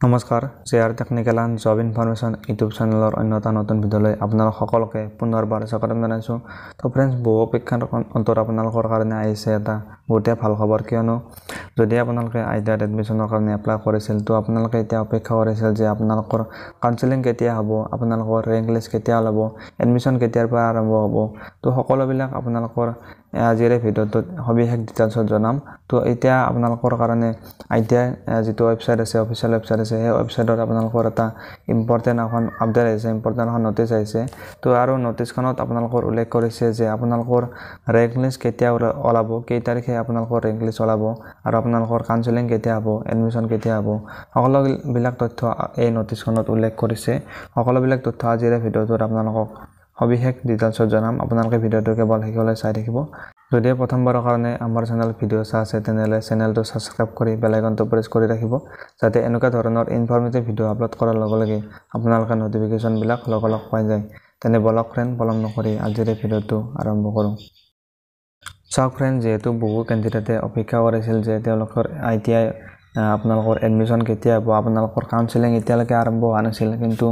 নমস্কাৰ JR technical and job information YouTube চেনেলৰ অন্য এটা নতুন ভিডিঅ'লৈ আপোনালোক সকলোকে পুনৰবাৰ স্বাগতম জনাইছোঁ। তো ফ্ৰেণ্ডছ, বহু অপেক্ষাৰ অন্তৰ আপোনালোকৰ কাৰণে আহিছে এটা বহুতে ভাল খবৰ, কিয়নো যদি আপোনালোকে আইডিয়াত এডমিশ্যনৰ কাৰণে এপ্লাই কৰিছিল তো আপোনালোকে এতিয়া অপেক্ষা কৰিছিল যে আপোনালোকৰ কাউন্সেলিং কেতিয়া হ'ব, আপোনালোকৰ ৰেংক লিষ্ট কেতিয়া ওলাব, এডমিশ্যন কেতিয়াৰ পৰা আৰম্ভ হ'ব। তো সকলোবিলাক আপোনালোকৰ আজিৰ এই ভিডিঅ'টোত সবিশেষ ডিটেইলছত জনাম। তো এতিয়া আপোনালোকৰ কাৰণে আইডিয়া যিটো ৱেবছাইট আছে, অফিচিয়েল ৱেবছাইট আছে, সেই ৱেবছাইটত আপোনালোকৰ এটা ইম্পৰ্টেণ্ট এখন আপডেট আহিছে, ইম্পৰ্টেণ্ট এখন নটিচ আহিছে। তো আৰু নটিচখনত আপোনালোকৰ উল্লেখ কৰিছে যে আপোনালোকৰ ৰেংক লিষ্ট কেতিয়া ওলাব, কেই তাৰিখে আপোনালোকৰ ৰেংক লিষ্ট ওলাব, আৰু আপোনালোকৰ কাউন্সেলিং কেতিয়া হ'ব, এডমিশ্যন কেতিয়া হ'ব, সকলোবিলাক তথ্য এই নটিচখনত উল্লেখ কৰিছে। সকলোবিলাক তথ্য আজিৰ এই ভিডিঅ'টোত আপোনালোকক সবিশেষ ডিটেইলছত জনাম। আপোনালোকে ভিডিঅ'টো কেৱল শেষলৈ চাই থাকিব। যদি প্ৰথমবাৰৰ কাৰণে আমাৰ চেনেল ভিডিঅ' চাই আছে তেনেহ'লে চেনেলটো ছাবস্ক্ৰাইব কৰি বেল আইকনটো প্ৰেছ কৰি ৰাখিব, যাতে এনেকুৱা ধৰণৰ ইনফৰ্মেটিভ ভিডিঅ' আপলোড কৰাৰ লগে লগে আপোনালোকে নটিফিকেশ্যনবিলাক লগ পাই যায়। তেনে বলক ফ্ৰেণ্ড, পলম নকৰি আজিৰ এই ভিডিঅ'টো আৰম্ভ কৰোঁ। চাওক ফ্ৰেণ্ড, যিহেতু বহু কেণ্ডিডেটে অপেক্ষা কৰিছিল যে তেওঁলোকৰ ITI আপোনালোকৰ এডমিশ্যন কেতিয়া হ'ব, আপোনালোকৰ কাউন্সেলিং এতিয়ালৈকে আৰম্ভ হোৱা নাছিল, কিন্তু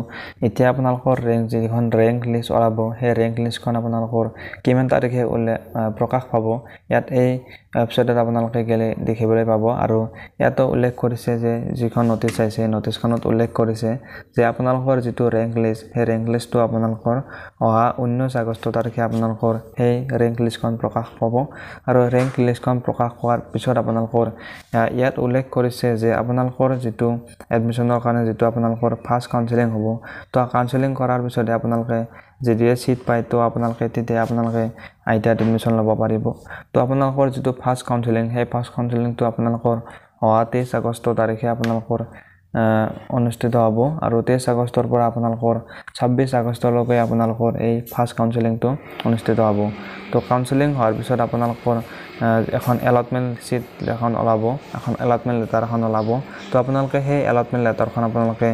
এতিয়া আপোনালোকৰ যিখন ৰেংক লিষ্ট ওলাব, সেই ৰেংক লিষ্টখন আপোনালোকৰ কিমান তাৰিখে প্ৰকাশ পাব, ইয়াত এই ৱেবছাইটত আপোনালোকে গেলে দেখিবলৈ পাব। আৰু ইয়াতো উল্লেখ কৰিছে যে যিখন নটিচ আহিছে, নটিচখনত উল্লেখ কৰিছে যে আপোনালোকৰ যিটো ৰেংক লিষ্ট, সেই ৰেংক লিষ্টটো আপোনালোকৰ অহা 19 আগষ্ট তাৰিখে আপোনালোকৰ সেই ৰেংক লিষ্টখন প্ৰকাশ পাব। আৰু ৰেংক লিষ্টখন প্ৰকাশ হোৱাৰ পিছত আপোনালোকৰ ইয়াত উল্লেখ কৰিছে যে আপোনালোকৰ যিটো এডমিশ্যনৰ কাৰণে যিটো আপোনালোকৰ ফাৰ্ষ্ট কাউন্সেলিং হ'ব, তো কাউন্সেলিং কৰাৰ পিছতে আপোনালোকে যদিহে ছিট পায় তো তেতিয়া আপোনালোকে আইটিআইত এডমিশ্যন ল'ব পাৰিব। তো আপোনালোকৰ যিটো ফাৰ্ষ্ট কাউন্সেলিং, সেই ফাৰ্ষ্ট কাউন্সেলিংটো আপোনালোকৰ অহা 23 আগষ্ট তাৰিখে আপোনালোকৰ অনুষ্ঠিত হ'ব। আৰু 23 আগষ্টৰ পৰা আপোনালোকৰ 26 আগষ্টলৈকে আপোনালোকৰ এই ফাৰ্ষ্ট কাউন্সেলিংটো অনুষ্ঠিত হ'ব। তো কাউন্সেলিং হোৱাৰ পিছত আপোনালোকৰ এখন এলটমেণ্ট ছিট এখন ওলাব, এখন এলটমেণ্ট লেটাৰ এখন ওলাব। তো আপোনালোকে সেই এলটমেণ্ট লেটাৰখন আপোনালোকে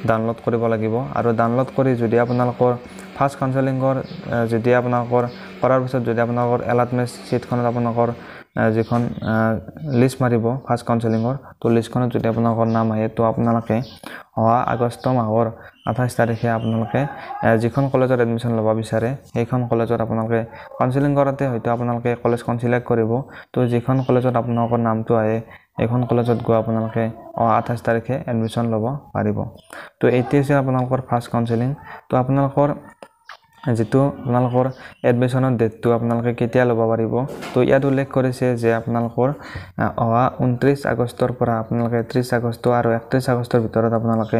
ডাউনলোড কৰিব লাগিব। আৰু ডাউনলোড কৰি যদি আপোনালোকৰ ফাৰ্ষ্ট কাউন্সেলিঙৰ কৰাৰ পিছত যদি আপোনালোকৰ এলটমেণ্ট ছিটখনত আপোনালোকৰ যিখন লিষ্ট মাৰিব ফাৰ্ষ্ট কাউন্সেলিঙৰ, তো লিষ্টখনত যদি আপোনালোকৰ নাম আহে তো আপোনালোকে অহা আগষ্ট মাহৰ 28 তাৰিখে আপোনালোকে যিখন কলেজত এডমিশ্যন ল'ব বিচাৰে সেইখন কলেজত আপোনালোকে কাউন্সেলিং কৰাতে হয়তো আপোনালোকে কলেজখন চিলেক্ট কৰিব। তো যিখন কলেজত আপোনালোকৰ নামটো আহে এইখন কলেজত গৈ আপোনালোকে অহা 28 তাৰিখে এডমিশ্যন ল'ব পাৰিব। তো এইটো হৈছে আপোনালোকৰ ফাৰ্ষ্ট কাউন্সেলিং। তো আপোনালোকৰ এডমিশ্যনৰ ডেটটো আপোনালোকে কেতিয়া ল'ব পাৰিব, তো ইয়াত উল্লেখ কৰিছে যে আপোনালোকৰ অহা 29 আগষ্টৰ পৰা আপোনালোকে 30 আগষ্ট আৰু 31 আগষ্টৰ ভিতৰত আপোনালোকে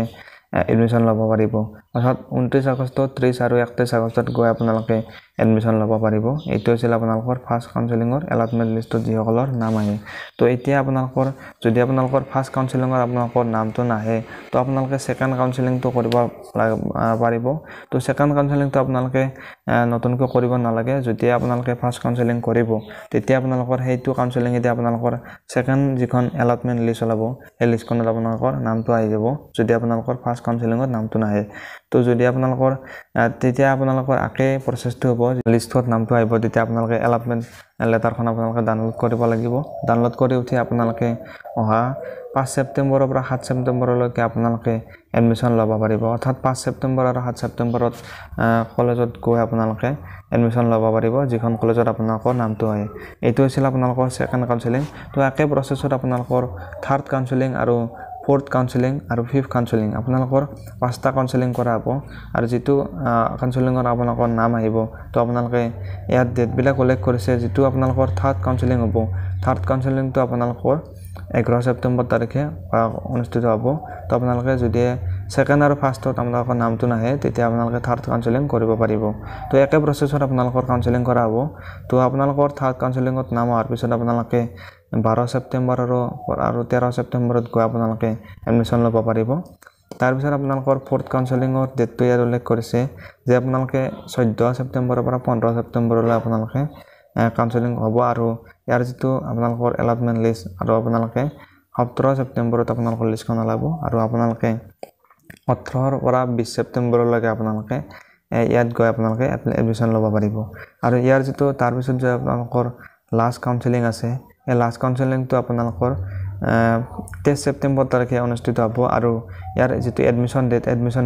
এডমিশ্যন ল'ব পাৰিব। অৰ্থাৎ 29 আগষ্ট, 30 আৰু 31 আগষ্টত গৈ আপোনালোকে এডমিশ্যন ল'ব পাৰিব। এইটো হৈছিল আপোনালোকৰ ফাৰ্ষ্ট কাউন্সেলিঙৰ এলটমেণ্ট লিষ্টত যিসকলৰ নাম আহে। তো এতিয়া যদি আপোনালোকৰ ফাৰ্ষ্ট কাউন্সেলিঙৰ আপোনালোকৰ নামটো নাহে তো আপোনালোকে ছেকেণ্ড কাউন্সেলিংটো কৰিব পাৰিব। তো ছেকেণ্ড কাউন্সেলিংটো আপোনালোকে নতুনকৈ কৰিব নালাগে। যেতিয়া আপোনালোকে ফাৰ্ষ্ট কাউন্সেলিং কৰিব তেতিয়া আপোনালোকৰ সেইটো কাউন্সেলিঙেদি আপোনালোকৰ ছেকেণ্ড যিখন এলটমেণ্ট লিষ্ট ওলাব সেই লিষ্টখনত আপোনালোকৰ নামটো আহি যাব, যদি আপোনালোকৰ ফাৰ্ষ্ট কাউন্সেলিঙত নামটো নাহে। তো যদি তেতিয়া আপোনালোকৰ একে প্ৰচেছটো হ'ব, লিষ্টত নামটো আহিব তেতিয়া আপোনালোকে এলটমেণ্ট লেটাৰখন আপোনালোকে ডাউনলোড কৰিব লাগিব। ডাউনলোড কৰি উঠি আপোনালোকে অহা 5 ছেপ্টেম্বৰৰ পৰা 7 ছেপ্টেম্বৰলৈকে আপোনালোকে এডমিশ্যন ল'ব পাৰিব। অৰ্থাৎ 5 ছেপ্টেম্বৰ আৰু 7 ছেপ্টেম্বৰত কলেজত গৈ আপোনালোকে এডমিশ্যন ল'ব পাৰিব, যিখন কলেজত আপোনালোকৰ নামটো আহে। এইটো হৈছিল আপোনালোকৰ ছেকেণ্ড কাউন্সেলিং। তো একে প্ৰচেছত আপোনালোকৰ থাৰ্ড কাউন্সেলিং আৰু ফ'ৰ্থ কাউন্সেলিং আৰু ফিফ্থ কাউন্সেলিং আপোনালোকৰ 5টা কাউন্সেলিং কৰা হ'ব। আৰু যিটো কাউন্সেলিঙত আপোনালোকৰ নাম আহিব তো আপোনালোকে ইয়াত ডেটবিলাক উল্লেখ কৰিছে। যিটো আপোনালোকৰ থাৰ্ড কাউন্সেলিং হ'ব, থাৰ্ড কাউন্সেলিংটো আপোনালোকৰ 11 ছেপ্টেম্বৰ তাৰিখে অনুষ্ঠিত হ'ব। তো আপোনালোকে যদি ছেকেণ্ড আৰু ফাৰ্ষ্টত আপোনালোকৰ নামটো নাহে তেতিয়া আপোনালোকে থাৰ্ড কাউন্সেলিং কৰিব পাৰিব। তো একে প্ৰচেছত আপোনালোকৰ কাউন্সেলিং কৰা হ'ব। তো আপোনালোকৰ থাৰ্ড কাউন্সেলিঙত নাম অহাৰ পিছত আপোনালোকে 12 ছেপ্টেম্বৰ আৰু 13 ছেপ্টেম্বৰত গৈ আপোনালোকে এডমিশ্যন ল'ব পাৰিব। তাৰপিছত আপোনালোকৰ ফ'ৰ্থ কাউন্সেলিঙৰ ডেটটো ইয়াত উল্লেখ কৰিছে যে আপোনালোকে 14 ছেপ্টেম্বৰৰ পৰা 15 ছেপ্টেম্বৰলৈ আপোনালোকে কাউন্সেলিং হ'ব। আৰু ইয়াৰ যিটো আপোনালোকৰ এলটমেণ্ট লিষ্ট আৰু আপোনালোকে 17 ছেপ্টেম্বৰত আপোনালোকৰ লিষ্টখন ওলাব। আৰু আপোনালোকে 18 পৰা 20 ছেপ্টেম্বৰলৈকে আপোনালোকে ইয়াত গৈ আপোনালোকে এডমিশ্যন ল'ব পাৰিব। আৰু ইয়াৰ তাৰপিছত যে আপোনালোকৰ লাষ্ট কাউন্সেলিং আছে, এই লাষ্ট কাউন্সেলিংটো আপোনালোকৰ 23 ছেপ্টেম্বৰ তাৰিখে অনুষ্ঠিত হ'ব আৰু ইয়াৰ যিটো এডমিশ্যন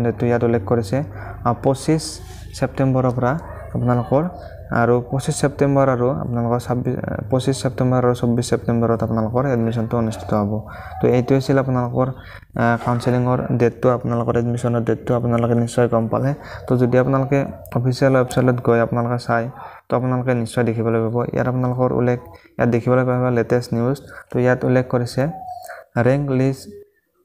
ডেটটো ইয়াত উল্লেখ কৰিছে 25 ছেপ্টেম্বৰৰ পৰা আপোনালোকৰ আৰু 25 ছেপ্টেম্বৰ আৰু আপোনালোকৰ 25 ছেপ্টেম্বৰ আৰু 24 ছেপ্টেম্বৰত আপোনালোকৰ এডমিশ্যনটো অনুষ্ঠিত হ'ব তো এইটো আছিল আপোনালোকৰ কাউন্সেলিঙৰ ডেটটো আপোনালোকৰ এডমিশ্যনৰ ডেটটো আপোনালোকে নিশ্চয় গম পালে তো যদি আপোনালোকে অফিচিয়েল ৱেবছাইটত গৈ আপোনালোকে চাই তো আপোনালোকে নিশ্চয় দেখিবলৈ পাব ইয়াত আপোনালোকৰ ইয়াত দেখিবলৈ পাব লেটেষ্ট নিউজ তো ইয়াত উল্লেখ কৰিছে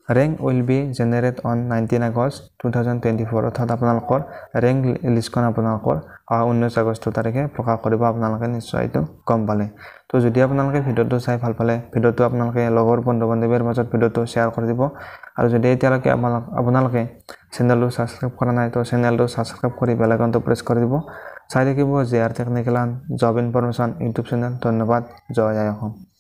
rank will be generated on 19 August 2024 অৰ্থাৎ আপোনালোকৰ rank লিষ্টখন আপোনালোকৰ 19 আগষ্ট তাৰিখে প্ৰকাশ কৰিব আপোনালোকে নিশ্চয় এইটো গম পালে তো যদি আপোনালোকে ভিডিঅ'টো চাই ভাল পালে ভিডিঅ'টো আপোনালোকে লগৰ বন্ধু-বান্ধৱীৰ মাজত ভিডিঅ'টো শ্বেয়াৰ কৰি দিব আৰু যদি এতিয়ালৈকে আপোনালোকে চেনেলটো সাবস্ক্ৰাইব কৰা নাই তো চেনেলটো সাবস্ক্ৰাইব কৰি বেল আইকনটো প্ৰেছ কৰি দিব চাই থাকিব JR technical and job information YouTube channel ধন্যবাদ জয় আই অসম